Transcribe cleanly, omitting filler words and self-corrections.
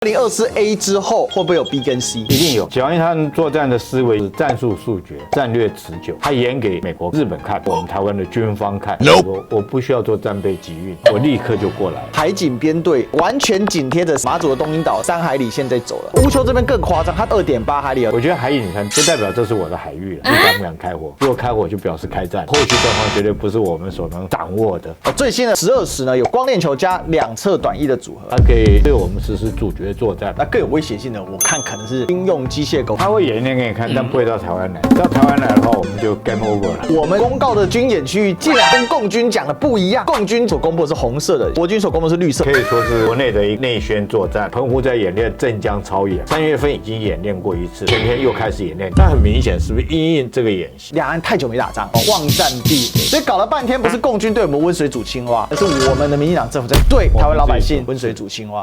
2024A 之后会不会有 B 跟 C？一定有。蒋英他们作战的思维是战术速决、战略持久。他演给美国、日本看，我们台湾的军方看。我不需要做战备集运，我立刻就过来。海警编队完全紧贴着马祖的东引岛3海里线在走了。乌丘这边更夸张，它2.8海里了。我觉得海警船就代表这是我的海域了，你敢不敢开火？如果开火就表示开战，后续状况绝对不是我们所能掌握的。最新的12时呢，有光链球加2侧短翼的组合，它可以对我们实施主角作战。那更有威胁性的，我看可能是军用机械狗。他会演练给你看，但不会到台湾来。到台湾来的话，我们就 game over 了。我们公告的军演区域竟然跟共军讲的不一样，共军所公布的是红色的，国军所公布的是绿色，可以说是国内的一个内宣作战。澎湖在演练镇江操演，3月份已经演练过一次，前天又开始演练。但很明显，是不是因应这个演习？两岸太久没打仗，望战必毁，所以搞了半天不是共军对我们温水煮青蛙，而是我们的民进党政府在对台湾老百姓温水煮青蛙。